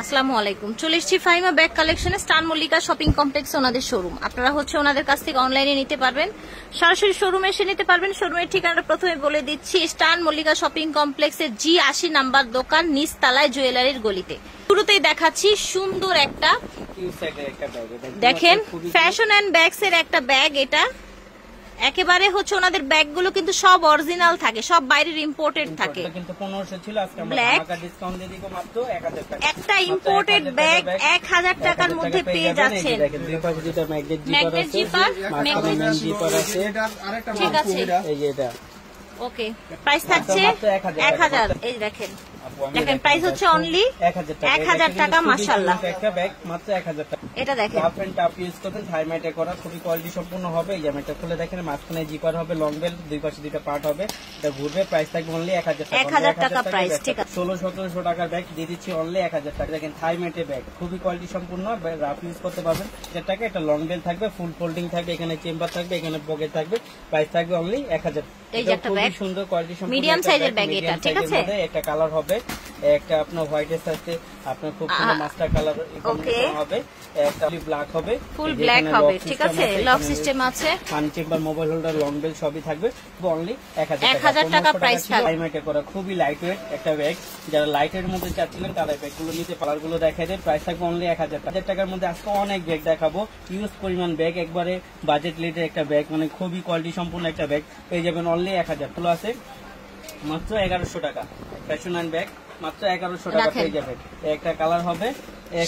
আসসালামু আলাইকুম। চলে এসেছি ফাহিমা ব্যাগ কালেকশনে, স্টান মল্লিকা শপিং কমপ্লেক্স ওনাদের শোরুম। আপনারা ওনাদের কাছ থেকে অনলাইনে নিতে পারবেন, সরাসরি শোরুমে এসে নিতে পারবেন। শোরুমের ঠিকানাটা প্রথমে বলে দিচ্ছি, স্টান মল্লিকা শপিং কমপ্লেক্সের G80 নাম্বার দোকান, নিচতলায় জুয়েলারির গলিতে। শুরুতেই দেখাচ্ছি সুন্দর একটা, দেখেন ফ্যাশন এন্ড ব্যাগস এর একটা ব্যাগ। এটা একেবারে ওনাদের ব্যাগগুলো কিন্তু সব অরিজিনাল থাকে, সব বাইরের ইম্পোর্টেড থাকে। কিন্তু 1500 ছিল, আজকে আমরা টাকা ডিসকাউন্ট দিয়ে দিব মাত্র 1000 টাকা। একটা ইম্পোর্টেড ব্যাগ 1000 টাকার মধ্যে পেয়ে যাচ্ছেন। দুই পাশে দুটো ম্যাগনেট জিপার আছে, ঠিক আছে। এই যে এটা ওকে, প্রাইস থাকছে 1000। এই দেখেন প্রাইস হচ্ছে অনলি 1000 টাকা। মাশাআল্লাহ, একটা ব্যাগ মাত্র 1000 টাকা। এটা দেখেন হাফ এন্ড টাপ ইউজ করবেন, থাইমাইটে করা, খুবই কোয়ালিটি সম্পূর্ণ হবে। এই জামাটা খুলে দেখেন, মাঝখানে জিপার হবে, লং বেল্ট, দুই পাশে দুইটা পার্ট হবে। এটা ঘুরবে, প্রাইস থাকবে অনলি 1000 টাকা। 1000 টাকা প্রাইস, ঠিক আছে। 1600-1700 টাকার ব্যাগ দিয়ে দিচ্ছি অনলি 1000 টাকা। দেখেন থাইমাইটে ব্যাগ, খুবই কোয়ালিটি সম্পূর্ণ, রাফ ইউজ করতে পারবেন। এটাকে একটা লং বেল্ট থাকবে, ফুল ফোল্ডিং থাকবে, এখানে চেম্বার থাকবে, এখানে পকেট থাকবে, প্রাইস থাকবে অনলি 1000। এই যে একটা ব্যাগ, সুন্দর কোয়ালিটি সম্পূর্ণ মিডিয়াম সাইজের ব্যাগ এটা, ঠিক আছে। একটা কালার হবে, একটা আপনার হোয়াইট এর সাথে আপনার খুব সুন্দর মাস্টার কালার কম্বিনেশন হবে, একটা ব্ল্যাক হবে, ফুল ব্ল্যাক হবে, ঠিক আছে। লক সিস্টেম আছে, phone chamber, mobile holder, long belt সবই থাকবে। অনলি 1000 টাকা প্রাইস থাকবে। টাইমাইটে করা, খুবই লাইট ওয়েট একটা ব্যাগ। যারা লাইটের মধ্যে চাচ্ছিলেন তারা ব্যাগগুলো নিতে, কালার গুলো দেখাই দেয়। প্রাইস থাকবে অনলি 1000 টাকার মধ্যে। আজকে অনেক ব্যাগ দেখাবো, ইউজ পরিমাণ ব্যাগ, একবারে বাজেট রেটের একটা ব্যাগ, মানে খুবই কোয়ালিটি সম্পূর্ণ একটা ব্যাগ পেয়ে যাবেন অনলি 1000। গুলো আছে মাত্র 1100 টাকা। ফ্যাশন এন্ড ব্যাগ মাত্র 1100 টাকা পেয়ে যাবেন। একটা কালার হবে,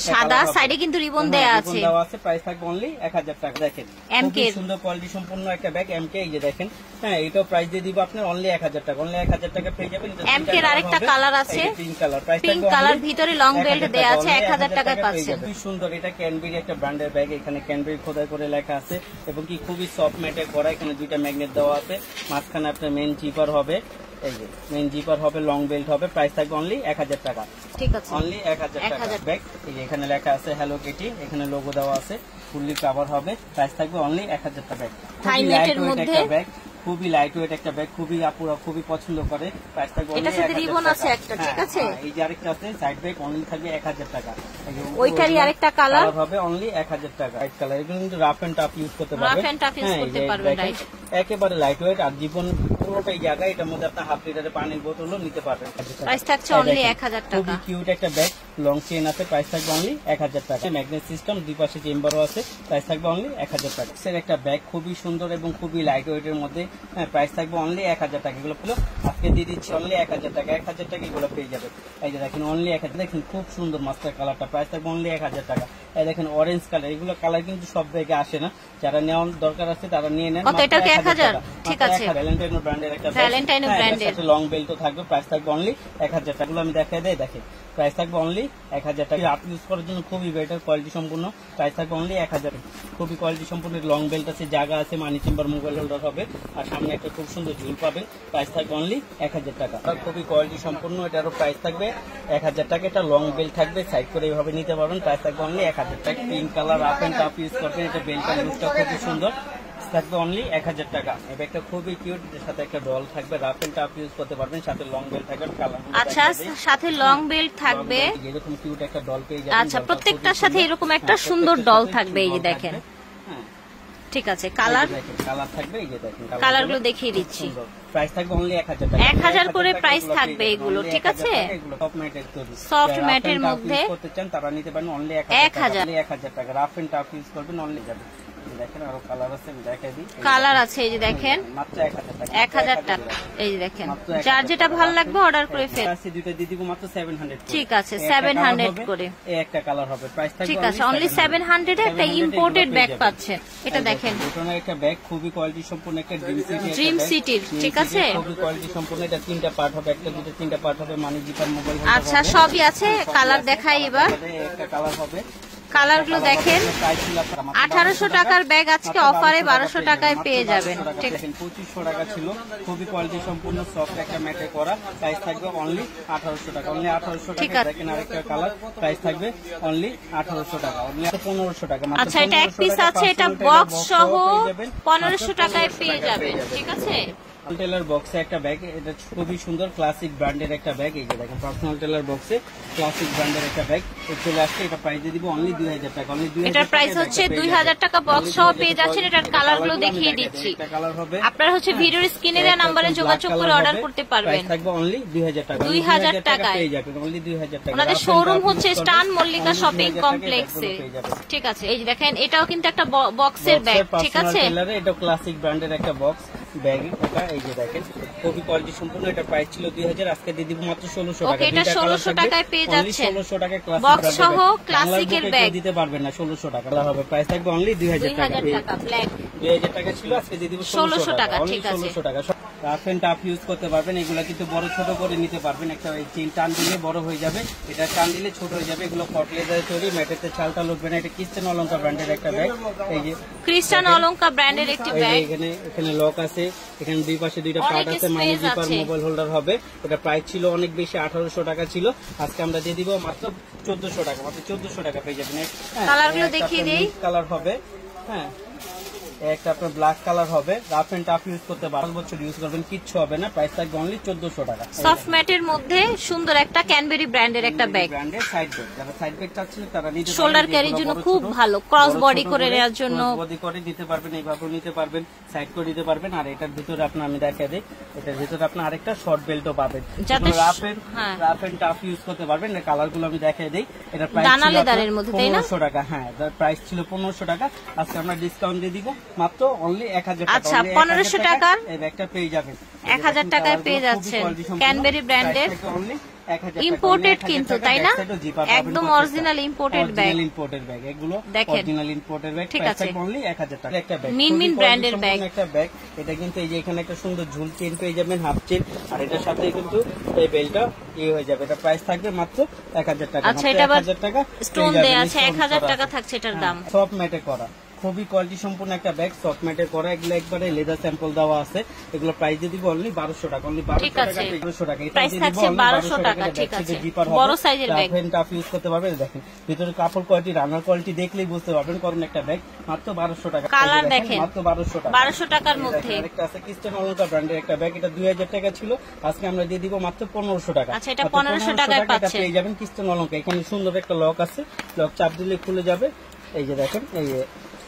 সাদা, সাইডে কিন্তু রিবন দেয়া আছে। প্রাইস থাকবে অনলি 1000 টাকা। দেখেন খুব সুন্দর কোয়ালিটি সম্পূর্ণ একটা ব্যাগ, এমকে। এই যে দেখেন, হ্যাঁ, এটাও প্রাইস দিয়ে দিব আপনার অনলি 1000 টাকা। অনলি 1000 টাকা পেয়ে যাবেন। এমকে এর আরেকটা কালার আছে, পিঙ্ক কালার। প্রাইস থাকবে পিঙ্ক কালার, ভিতরে লং বেল্ট দেয়া আছে, 1000 টাকায় পাচ্ছেন। খুবই সুন্দর, এটা ক্যানবেরি একটা ব্র্যান্ডের ব্যাগ। এখানে ক্যানবেরি খোদাই করে লেখা আছে এবং কি খুবই সফট ম্যাটে করা। এখানে দুইটা ম্যাগনেট দেওয়া আছে, মাঝখানে আপনার মেইন জিপার হবে, এই যে মেইন জিপার হবে, লং বেল্ট হবে। প্রাইস থাকবে অনলি 1000 টাকা, ঠিক আছে। অনলি 1000 টাকা ব্যাগ। এই যে এখানে লেখা আছে হ্যালো কিটি, এখানে লোগো দেওয়া আছে, ফুললি কভার হবে। প্রাইস থাকবে অনলি 1000 টাকা। খুবই লাইট ওয়েট একটা ব্যাগ, খুবই লাইট ওয়েট একটা ব্যাগ, খুবই আপুরা খুবই পছন্দ করে। প্রাইস থাকবে অনলি 1000 টাকা। রিবন আছে একটা, ঠিক আছে। এই যে আরেকটা আছে সাইড ব্যাগ, অনলি থাকবে 1000 টাকা। ওইটারই আরেকটা কালার হবে অনলি 1000 টাকা। হোয়াইট কালার, এগুলো কিন্তু রাফ এন্ড টাফ ইউজ করতে পারবেন, রাফ এন্ড টাফ ইউজ করতে পারবেন, রাইট। একেবারে লাইট ওয়েট আর জীবন পুরোটাই জায়গা। এটার মধ্যে আপনি হাফ লিটারের পানির বোতলও নিতে পারবেন। প্রাইস থাকছে অনলি 1000 টাকা। খুবই কিউট একটা ব্যাগ, লং চেইন আছে, প্রাইস থাকবে অনলি 1000 টাকা। ম্যাগনেট সিস্টেম, দুই পাশে চেম্বারও আছে, প্রাইস থাকবে অনলি 1000 টাকা। এর একটা ব্যাগ খুবই সুন্দর এবং খুবই লাইট ওয়েট এর মধ্যে, হ্যাঁ, প্রাইস থাকবে অনলি 1000 টাকা। এগুলো আজকে দিয়ে দিচ্ছি অনলি 1000 টাকা। 1000 টাকা এগুলো পেয়ে যাবে। এই যে দেখেন অনলি 1000। দেখেন খুব সুন্দর মাস্টার কালারটা, প্রাইস থাকবে অনলি 1000 টাকা। এই দেখেন অরেঞ্জ কালার, এগুলো কালার কিন্তু সব ব্যাগে আসে না, যারা নেওয়ার দরকার আছে তারা নিয়ে নেন। কত? এটা কি 1000? ঠিক আছে। ভ্যালেন্টাইনো ব্র্যান্ডের একটা ব্যাগ, ভ্যালেন্টাইনো ব্র্যান্ডের লং বেল্টও থাকবে। প্রাইস থাকবে অনলি 1000 টাকা। এগুলো আমি দেখাই দেই, দেখেন প্রাইস থাকবে অনলি 1000 টাকা। রাত ইউজ করার জন্য খুবই বেটার, কোয়ালিটি সম্পূর্ণ। প্রাইস থাকবে অনলি 1000। খুবই কোয়ালিটি সম্পূর্ণ লং বেল্ট আছে, জায়গা আছে, মানি চেম্বার, মোবাইল হোল্ডার হবে, আর সামনে একটা খুব সুন্দর ঝুল পাবেন। প্রাইস থাকবে অনলি 1000 টাকা। খুবই কোয়ালিটি সম্পূর্ণ, এটারও প্রাইস থাকবে 1000 টাকা। এটা লং বেল্ট থাকবে, সাইড করে এইভাবে নিতে পারবেন। প্রাইস থাকবে অনলি 1000 টাকা। Pink colour rough and tough use করবেন। এটা বেল্টটা লুকটা খুবই সুন্দর, থাকবে অনলি 1000 টাকা। এই ব্যাগটা খুবই কিউট, এর সাথে একটা ডল থাকবে, রাফ এন্ড টাফ ইউজ করতে পারবেন, সাথে লং বেল্ট থাকবে, কালার। আচ্ছা, সাথে লং বেল্ট থাকবে, এরকম কিউট একটা ডল পেয়ে যাবেন। আচ্ছা, প্রত্যেকটার সাথে এরকম একটা সুন্দর ডল থাকবে। এই যে দেখেন, ঠিক আছে। কালার থাকবে, এই যে দেখেন কালারগুলো দেখিয়ে দিচ্ছি। প্রাইস থাকবে অনলি 1000 টাকা। 1000 করে প্রাইস থাকবে এগুলো, ঠিক আছে। সফট ম্যাটের মধ্যে করতে চান তারা নিতে পারেন অনলি 1000 টাকা। রাফ এন্ড টাফ ইউজ করবেন অনলি যাবে। দেখেন আরো কালার আছে, আমি দেখাই দিই। কালার আছে, এই যে দেখেন মাত্র 1000 টাকা। এই যে দেখেন, যার যেটা ভালো লাগবে অর্ডার করে ফেল। আছে দুটো দিয়ে দিব মাত্র 700। ঠিক আছে, 700 করে এই একটা কালার হবে। প্রাইস থাকবে ঠিক আছে অনলি 700 এ একটা ইম্পোর্টেড ব্যাগ পাচ্ছেন। এটা দেখেন, দুটোনা একটা ব্যাগ, খুবই কোয়ালিটি সম্পূর্ণ একটা ড্রিম সিটির, ঠিক আছে। খুবই কোয়ালিটি সম্পূর্ণ। এটা তিনটা পার্ট হবে, একটা দুটো তিনটা পার্ট হবে, মানি জিপার, মোবাইল। আচ্ছা, সবই আছে। কালার দেখাই এবার। একটা কালার হবে, কালারগুলো দেখেন। 1800 টাকার ব্যাগ আজকে অফারে 1200 টাকায় পেয়ে যাবেন। ঠিক আছে, 2500 টাকা ছিল। খুবই কোয়ালিটি সম্পূর্ণ সফট একটা ম্যাটে করা। প্রাইস থাকবে অনলি 1800 টাকা। অনলি 1800 টাকা। দেখেন আরেকটা কালার, প্রাইস থাকবে অনলি 1800 টাকা। অনলি 1500 টাকা। আচ্ছা, এটা এক পিস আছে, এটা বক্স সহ 1500 টাকায় পেয়ে যাবেন, ঠিক আছে। টেলার বক্সে একটা ব্যাগ, এটা খুবই সুন্দর ক্লাসিক ব্র্যান্ডের একটা ব্যাগ। এই যে দেখেন পার্সোনাল টেলার বক্সে ক্লাসিক ব্র্যান্ডের একটা ব্যাগ চলে আসছে। এটা প্রাইস দিয়ে দিব অনলি 2000 টাকা। অনলি 2000 এটার প্রাইস হচ্ছে 2000 টাকা। বক্স সহ পেয়ে যাচ্ছেন। এটার কালার গুলো দেখিয়ে দিচ্ছি। এটা কালার হবে, আপনারা হচ্ছে ভিডিওর স্ক্রিনে দেওয়া নম্বরে যোগাযোগ করে অর্ডার করতে পারবেন। প্রাইস থাকবে অনলি 2000 টাকা। 2000 টাকায় পেয়ে যাবেন অনলি 2000 টাকা। ওনাদের শোরুম হচ্ছে স্টান মল্লিকা শপিং কমপ্লেক্সে। ঠিক আছে, এই যে দেখেন এটাও কিন্তু একটা বক্সের ব্যাগ। ঠিক আছে, এটা ক্লাসিক ব্র্যান্ডের একটা বক্স ব্যাগ। এটা এই যে দেখেন খুবই কোয়ালিটি সম্পূর্ণ। এটা প্রাইস ছিল 2000, আজকে দিয়ে দিব মাত্র 1600 টাকা। ওকে, এটা 1600 টাকায় পেয়ে যাচ্ছেন। 1600 টাকায় ক্লাসিক বক্স সহ ক্লাসিকের ব্যাগ দিতে পারবেন না। 1600 টাকা হবে। প্রাইস থাকবে অনলি 2000 টাকা। 2000 টাকা ছিল, আজকে দিয়ে দিব 1600 টাকা। ঠিক আছে, 1600 টাকা। রাফ এন্ড টাফ ইউজ করতে পারবেন। এগুলো কিন্তু বড় ছোট করে নিতে পারবেন। একটা চেইন টান দিলে বড় হয়ে যাবে, এটা টান দিলে ছোট হয়ে যাবে। এগুলো কট লেদারে তৈরি, ম্যাটেতে ছালটা উঠবে না। এটা ক্রিস্টান অলঙ্কার ব্র্যান্ডের একটা ব্যাগ। এই যে ক্রিস্টান অলঙ্কার ব্র্যান্ডের একটি ব্যাগ। এখানে লক আছে, এখানে দুই পাশে দুইটা পার্ট আছে, মানি জিপার মোবাইল হোল্ডার হবে। এটা প্রাইস ছিল অনেক বেশি, 1800 টাকা ছিল, আজকে আমরা দিয়ে দিব মাত্র 1400 টাকা। মাত্র 1400 টাকা পেয়ে যাবেন। কালারগুলো দেখিয়ে দেই। কালার হবে, হ্যাঁ একটা আপনার ব্ল্যাক কালার হবে। রাফ এন্ড টাফ ইউজ করতে 12 বছর ইউজ করবেন, কিচ্ছু হবে না। প্রাইস থাকবে অনলি 1400 টাকা। সফট ম্যাটের মধ্যে সুন্দর একটা ক্যানবেরি ব্র্যান্ডের একটা ব্যাগ। ব্র্যান্ডের সাইড ব্যাগ, যারা সাইড ব্যাগ চাচ্ছেন তারা নিতে পারবেন। শোল্ডার ক্যারির জন্য খুব ভালো, ক্রস বডি করে নেওয়ার জন্য বডি করে দিতে পারবেন, এইভাবে নিতে পারবেন, সাইড করে দিতে পারবেন। আর এটার ভিতরে আপনি আমি দেখাই দিই, এটার ভিতরে আপনি আরেকটা শর্ট বেল্টও পাবেন, যাতে রাফ এন্ড টাফ ইউজ করতে পারবেন। এর কালারগুলো আমি দেখাই দেই। এটা প্রাইস দানা লেদারের মধ্যে, তাই না? 1500 টাকা। হ্যাঁ, এর প্রাইস ছিল 1500 টাকা, আজকে আমরা ডিসকাউন্ট দিয়ে দিব মাত্র অনলি 1000 টাকা। আচ্ছা, 1500 টাকার এই ব্যাগটা পেয়ে যাবেন। 1000 টাকায় পেয়ে যাচ্ছেন ক্যানবেরি ব্র্যান্ডের। ইম্পোর্টেড কিন্তু, তাই না? একদম original imported bag. Imported bag এগুলো, দেখেন অরিজিনাল ইম্পোর্টেড ব্যাগ। ঠিক আছে, অনলি 1000 টাকা একটা ব্যাগ। মিনমিন ব্র্যান্ডের ব্যাগ, একটা ব্যাগ। এটা কিন্তু এই যে এখানে একটা সুন্দর ঝুল চেইন পেয়ে যাবেন, হাফ চেইন, আর এটার সাথে কিন্তু এই বেলটা হয়ে যাবে। এটা প্রাইস থাকবে মাত্র 1000 টাকা। আচ্ছা, এটা আবার 1000 টাকা স্টোন দেয়া আছে, 1000 টাকা থাকছে এটার দাম। সফট ম্যাটে করা, খুবই কোয়ালিটি সম্পূর্ণ একটা ব্যাগ, সফট ম্যাটের করা। এগুলো একবারে লেদার স্যাম্পল দেওয়া আছে। এগুলো প্রাইস দিয়ে দিব অনলি 1200 টাকা। অনলি 1200 টাকা, 1200 টাকা। প্রাইস থাকছে 1200 টাকা। ঠিক আছে, বড় সাইজের bag, rough and tough use করতে পারবেন। দেখেন ভিতরে কাপড় কোয়ালিটি, রানার কোয়ালিটি দেখলেই বুঝতে পারবেন কোন একটা ব্যাগ। মাত্র 1200 টাকা। কালার দেখেন, মাত্র 1200 টাকা। 1200 টাকার মধ্যে একটা আছে ক্রিস্টান অলঙ্কার ব্র্যান্ডের একটা ব্যাগ। এটা 2000 টাকা ছিল, আজকে আমরা দিয়ে দিব মাত্র 1500 টাকা। আচ্ছা, এটা 1500 টাকায় পাচ্ছেন। পেয়ে যাবেন ক্রিস্টান অলঙ্কার। এখানে সুন্দর একটা লক আছে, লক চাপ দিলে খুলে যাবে। এই যে দেখেন, এই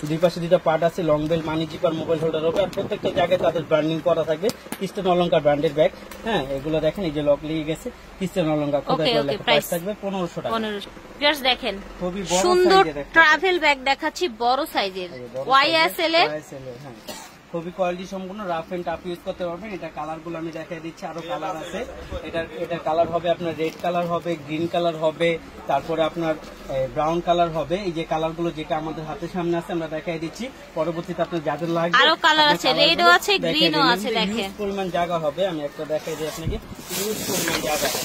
দুই পাশে দুইটা পার্ট আছে, long belt, money zipper mobile holder হবে। আর প্রত্যেকটা জায়গায় তাদের ব্র্যান্ডিং করা থাকবে, ক্রিস্টান অলঙ্কার ব্র্যান্ডের ব্যাগ। হ্যাঁ, এগুলো দেখেন, এই যে লক লেগে গেছে, ক্রিস্টান অলঙ্কার। প্রাইস থাকবে 1500 টাকা। জাস্ট দেখেন খুবই বড় সুন্দর সাইজের ট্রাভেল ব্যাগ দেখাচ্ছি, বড় সাইজের ওয়াইএসএল এর। হ্যাঁ, খুবই কোয়ালিটি সম্পূর্ণ, রাফ এন্ড টাফ ইউজ করতে পারবেন। এটা কালার গুলো আমি দেখাই দিচ্ছি, আরো কালার আছে। এটার কালার হবে আপনার রেড কালার হবে, গ্রিন কালার হবে, তারপরে আপনার ব্রাউন কালার হবে। এই যে কালার গুলো যেটা আমাদের হাতের সামনে আছে আমরা দেখাই দিচ্ছি, পরবর্তীতে আপনার যাদের লাগবে আরো কালার আছে, রেডও আছে, গ্রিনও আছে। দেখেন পরিমাণ জায়গা হবে, আমি একটা দেখাই দিই আপনাকে, ইউজ পরিমাণ জায়গা হবে।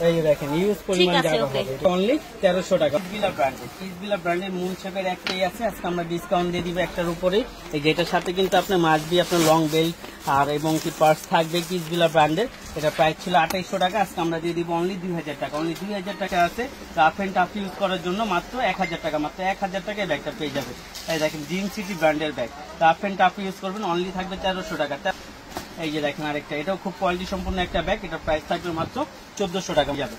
এই দেখেন ইউজ পরিমাণ জায়গা হবে, অনলি 1300 টাকা। কিসবিলা ব্র্যান্ডের মুন শেপের একটাই আছে, আজকে আমরা ডিসকাউন্ট দিয়ে দিব একটার উপরে। এই যেটার সাথে কিন্তু আপনার মাসবি, আপনার লং বেল্ট আর এবং কি পার্স থাকবে কিসবিলা ব্র্যান্ডের। এটা প্রাইস ছিল 2800 টাকা, আজকে আমরা দিয়ে দিব অনলি 2000 টাকা। অনলি 2000 টাকা আছে রাফ এন্ড টাফ ইউজ করার জন্য, মাত্র 1000 টাকা। মাত্র 1000 টাকায় ব্যাগটা পেয়ে যাবে। এই দেখেন ড্রিম সিটি ব্র্যান্ডের bag, rough and tough use করবেন, অনলি থাকবে 1300 টাকা। এই যে দেখেন আরেকটা, এটাও খুব কোয়ালিটি সম্পূর্ণ একটা ব্যাগ। এটা প্রাইস থাকবে মাত্র 1400 টাকা যাবে।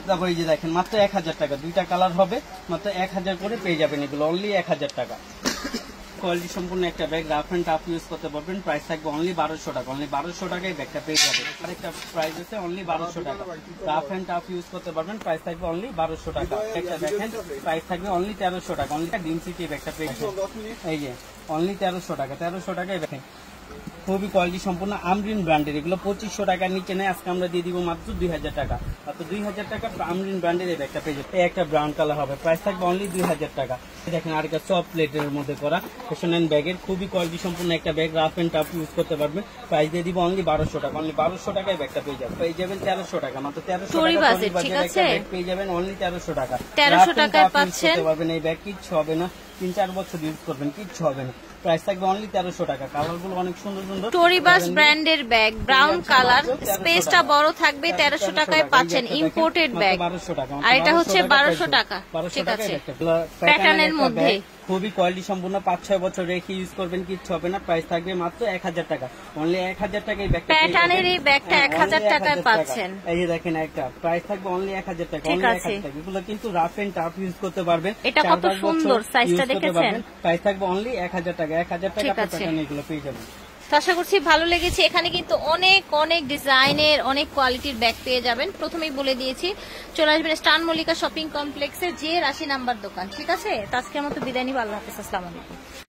তারপর এই যে দেখেন মাত্র 1000 টাকা, দুইটা কালার হবে, মাত্র 1000 করে পেয়ে যাবেন এগুলো, অনলি 1000 টাকা। কোয়ালিটি সম্পূর্ণ একটা bag, rough and tough use করতে পারবেন। প্রাইস থাকবে অনলি 1200 টাকা। অনলি 1200 টাকায় ব্যাগটা পেয়ে যাবেন। আরেকটা প্রাইস আছে অনলি 1200 টাকা, রাফ এন্ড টাফ ইউজ করতে পারবেন। প্রাইস থাকবে অনলি 1200 টাকা। একটা দেখেন প্রাইস থাকবে অনলি 1300 টাকা। অনলি ড্রিম সিটি ব্যাগটা পেয়ে যাবেন। এই যে অনলি 1300 টাকা। 1300 টাকায় দেখেন খুবই কোয়ালিটি সম্পূর্ণ আমরিন ব্র্যান্ডের, এগুলো 2500 টাকার নিচে নেয়, আজকে আমরা দিয়ে দিব মাত্র 2000 টাকা। মাত্র 2000 টাকা আমরিন ব্র্যান্ডের এই ব্যাগটা পেয়ে যাবে। একটা ব্রাউন কালার হবে, প্রাইস থাকবে অনলি 2000 টাকা। দেখেন আরেকটা সফট প্লেটের মধ্যে করা ফ্যাশন এন্ড ব্যাগের, খুবই কোয়ালিটি সম্পূর্ণ একটা bag, rough and tough use করতে পারবেন। প্রাইস দিয়ে দিব অনলি 1200 টাকা। অনলি 1200 টাকায় ব্যাগটা পেয়ে যাবেন। পেয়ে যাবেন 1300 টাকা। মাত্র 1300 টাকা ঠিক আছে, পেয়ে যাবেন অনলি 1300 টাকা। 1300 টাকায় পাচ্ছেন। পারবেন এই ব্যাগ, কিচ্ছু হবে না, 3-4 বছর ইউজ করবেন, কিচ্ছু হবে না। প্রাইস থাকবে অনলি 1300 টাকা। কালার গুলো অনেক সুন্দর সুন্দর, টোরিবাস ব্র্যান্ডের ব্যাগ, ব্রাউন কালার, স্পেসটা বড় থাকবে। 1300 টাকায় পাচ্ছেন ইম্পোর্টেড ব্যাগ, আর এটা হচ্ছে 1200 টাকা। ঠিক আছে, প্যাটার্নের মধ্যে খুবই কোয়ালিটি সম্পূর্ণ 5-6 বছর রেখে ইউজ করবেন, কিচ্ছু হবে না। প্রাইস থাকবে মাত্র 1000 টাকা, অনলি 1000 টাকায় ব্যাগটা প্যাটার্নের এই ব্যাগটা 1000 টাকায় পাচ্ছেন। এই যে দেখেন একটা প্রাইস থাকবে অনলি 1000 টাকা, অনলি 1000 টাকা। এগুলো কিন্তু রাফ এন্ড টাফ ইউজ করতে পারবেন। এটা কত সুন্দর, সাইজটা দেখেছেন? প্রাইস থাকবে অনলি 1000 টাকা, 1000 টাকা প্যাটার্ন এগুলো পেয়ে যাবেন। আশা করছি ভালো লেগেছে। এখানে কিন্তু অনেক অনেক ডিজাইনের অনেক কোয়ালিটির ব্যাগ পেয়ে যাবেন। প্রথমেই বলে দিয়েছি চলে আসবেন স্টান মল্লিকা শপিং কমপ্লেক্সে যে 80 নাম্বার দোকান। ঠিক আছে, তো আজকের মতো বিদায় নিব। আল্লাহ হাফেজ, আসসালামু আলাইকুম।